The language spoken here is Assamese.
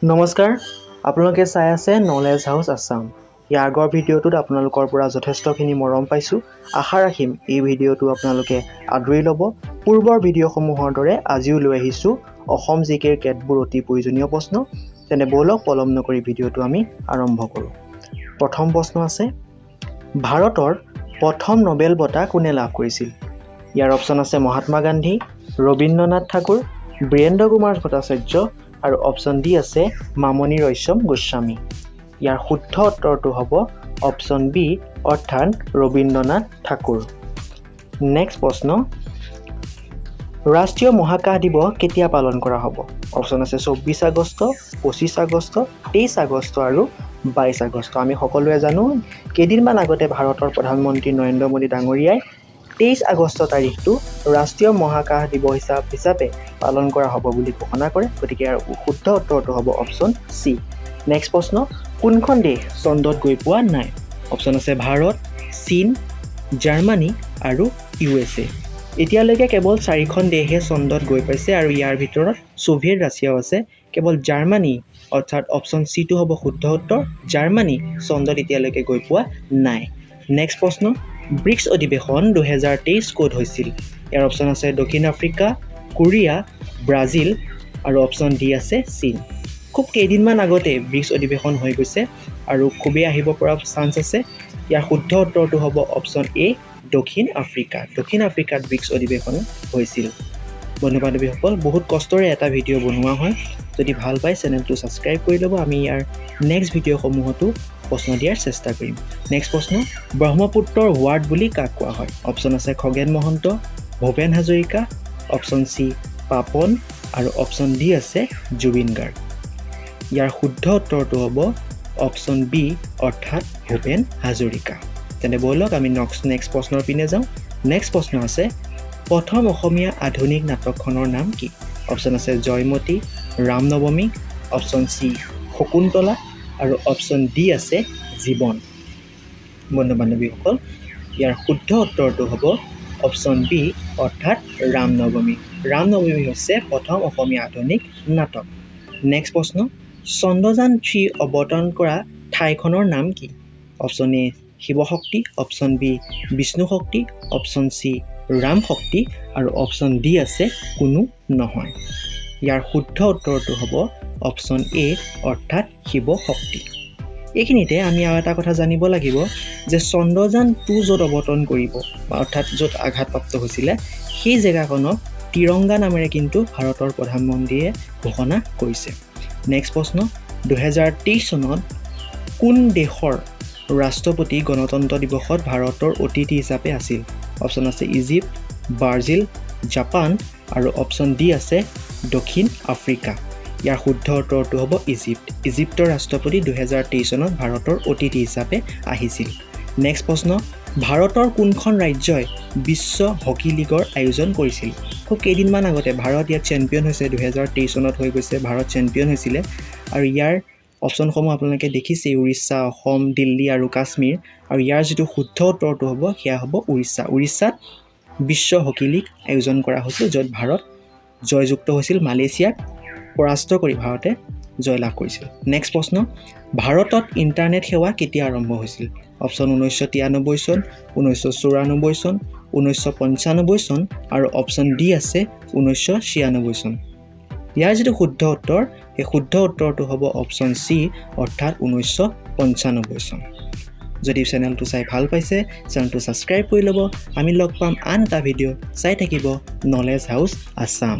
নমস্কাৰ আপোনালোকে চাই আছে নলেজ হাউস আসাম ইয়াৰ আগৰ ভিডিঅ'টোত আপোনালোকৰ পৰা যথেষ্টখিনি মৰম পাইছো আশা ৰাখিম এই ভিডিঅ'টো আপোনালোকে আদৰি ল'ব পূৰ্বৰ ভিডিঅ'সমূহৰ দৰে আজিও লৈ আহিছো অসম জিকেৰ কেতবোৰ অতি প্ৰয়োজনীয় প্ৰশ্ন তেনে বলক পলম নকৰি ভিডিঅ'টো আমি আৰম্ভ কৰো প্ৰথম প্ৰশ্ন আছে ভাৰতৰ প্ৰথম নোবেল বঁটা কোনে লাভ কৰিছিল ইয়াৰ অপচন আছে মহাত্মা গান্ধী ৰবীন্দ্ৰনাথ ঠাকুৰ বীৰেন্দ্ৰ কুমাৰ ভট্টাচাৰ্য আৰু অপচন ডি আছে মামনি ৰয়ছম গোস্বামী ইয়াৰ শুদ্ধ উত্তৰটো হ'ব অপচন বি অৰ্থাৎ ৰবীন্দ্ৰনাথ ঠাকুৰ নেক্সট প্ৰশ্ন ৰাষ্ট্ৰীয় মহাকাশ দিৱস কেতিয়া পালন কৰা হ'ব অপচন আছে 24 আগষ্ট 25 আগষ্ট 23 আগষ্ট আৰু 22 আগষ্ট আমি সকলোৱে জানো কেইদিনমান আগতে ভাৰতৰ প্ৰধানমন্ত্ৰী নৰেন্দ্ৰ মোদী ডাঙৰীয়াই 23 আগষ্ট তাৰিখটো ৰাষ্ট্ৰীয় মহাকাশ দিৱস হিচাপে পালন কৰা হ'ব বুলি ঘোষণা কৰে গতিকে ইয়াৰ শুদ্ধ উত্তৰটো হ'ব অপচন সি নেক্সট প্ৰশ্ন কোনখন দেশ চন্দ্ৰত গৈ পোৱা নাই অপচন আছে ভাৰত চীন জাৰ্মানী আৰু USA এতিয়ালৈকে কেৱল 4খন দেশে চন্দ্ৰত গৈ পাইছে আৰু ইয়াৰ ভিতৰত সোভিয়েট ৰাছিয়াও আছে কেৱল জাৰ্মানী অৰ্থাৎ অপচন সি টো হ'ব শুদ্ধ উত্তৰ জাৰ্মানী চন্দ্ৰত এতিয়ালৈকে গৈ পোৱা নাই নেক্সট প্ৰশ্ন ব্ৰিক্স অধিৱেশন 2023 ক'ত হৈছিল ইয়াৰ অপচন আছে দক্ষিণ আফ্ৰিকা কোৰিয়া ব্ৰাজিল আৰু অপচন ডি আছে চীন খুব কেইদিনমান আগতে ব্ৰিক্স অধিৱেশন হৈ গৈছে আৰু খুবেই আহিব পৰা চান্স আছে ইয়াৰ শুদ্ধ উত্তৰটো হ'ব অপচন এ দক্ষিণ আফ্ৰিকাত ব্ৰিক্স অধিৱেশন হৈছিল বন্ধু-বান্ধৱীসকল বহুত কষ্টৰে এটা ভিডিঅ' বনোৱা হয় যদি ভাল পায় চেনেলটো ছাবস্ক্ৰাইব কৰি ল'ব আমি ইয়াৰ নেক্সট ভিডিঅ'সমূহতো প্ৰশ্ন দিয়াৰ চেষ্টা কৰিম নেক্সট প্ৰশ্ন ব্ৰহ্মপুত্ৰৰ ৱাৰ্ড বুলি কাক কোৱা হয় অপচন আছে খগেন মহন্ত ভূপেন হাজৰিকা অপচন সি পাপন আৰু অপচন ডি আছে জুবিন গাৰ্গ ইয়াৰ শুদ্ধ উত্তৰটো হ'ব অপচন বি অৰ্থাৎ ভূপেন হাজৰিকা তেনে বলক আমি নেক্সট প্ৰশ্নৰ পিনে যাওঁ নেক্সট প্ৰশ্ন আছে প্ৰথম অসমীয়া আধুনিক নাটকখনৰ নাম কি অপচন আছে জয়মতী ৰামনৱমী অপচন সি শকুন্তলা আৰু অপচন ডি আছে জীৱন বন্ধু-বান্ধৱীসকল ইয়াৰ শুদ্ধ উত্তৰটো হ'ব অপচন বি অৰ্থাৎ ৰামনৱমী হৈছে প্ৰথম অসমীয়া আধুনিক নাটক নেক্সট প্ৰশ্ন চন্দ্ৰযান 3 অৱতৰণ কৰা ঠাইখনৰ নাম কি অপচন এ শিৱশক্তি অপচন বি বিষ্ণু শক্তি অপচন চি ৰাম শক্তি আৰু অপচন ডি আছে কোনো নহয় ইয়াৰ শুদ্ধ উত্তৰটো হ'ব অপচন এ অৰ্থাৎ শিৱশক্তি এইখিনিতে আমি আৰু এটা কথা জানিব লাগিব যে চন্দ্ৰযান 2 য'ত অৱতৰণ কৰিব অৰ্থাৎ য'ত আঘাতপ্ৰাপ্ত হৈছিলে সেই জেগাখনক তিৰংগা নামেৰে কিন্তু ভাৰতৰ প্ৰধানমন্ত্ৰীয়ে ঘোষণা কৰিছে নেক্সট প্ৰশ্ন 2023 চনত কোন দেশৰ ৰাষ্ট্ৰপতি গণতন্ত্ৰ দিৱসত ভাৰতৰ অতিথি হিচাপে আছিল অপচন আছে ইজিপ্ত ব্ৰাজিল জাপান আৰু অপচন ডি আছে দক্ষিণ আফ্ৰিকা ইয়াৰ শুদ্ধ উত্তৰটো হ'ব ইজিপ্তৰ ৰাষ্ট্ৰপতি 2023 চনত ভাৰতৰ অতিথি হিচাপে আহিছিল নেক্সট প্ৰশ্ন ভাৰতৰ কোনখন ৰাজ্যই বিশ্ব হকী লীগৰ আয়োজন কৰিছিল খুব কেইদিনমান আগতে ভাৰত ইয়াত চেম্পিয়ন হৈছে 2023 চনত হৈ গৈছে ভাৰত চেম্পিয়ন হৈছিলে আৰু ইয়াৰ অপচনসমূহ আপোনালোকে দেখিছে উৰিষ্যা অসম দিল্লী আৰু কাশ্মীৰ আৰু ইয়াৰ যিটো শুদ্ধ উত্তৰটো হ'ব সেয়া হ'ব উৰিষ্যাত বিশ্ব হকী লীগ আয়োজন কৰা হৈছিল য'ত ভাৰত জয়যুক্ত হৈছিল মালয়েছিয়াক পৰাস্ত কৰি ভাৰতে জয়লাভ কৰিছিল নেক্সট প্ৰশ্ন ভাৰতত ইণ্টাৰনেট সেৱা কেতিয়া আৰম্ভ হৈছিল অপচন 1993 চন 1994 চন 1995 চন আৰু অপচন ডি আছে 1996 চন ইয়াৰ যিটো শুদ্ধ উত্তৰ সেই শুদ্ধ উত্তৰটো হ'ব অপচন চি অৰ্থাৎ 1995 চন যদি চেনেলটো চাই ভাল পাইছে চেনেলটো ছাবস্ক্ৰাইব কৰি ল'ব আমি লগ পাম আন এটা ভিডিঅ' চাই থাকিব নলেজ হাউস আসাম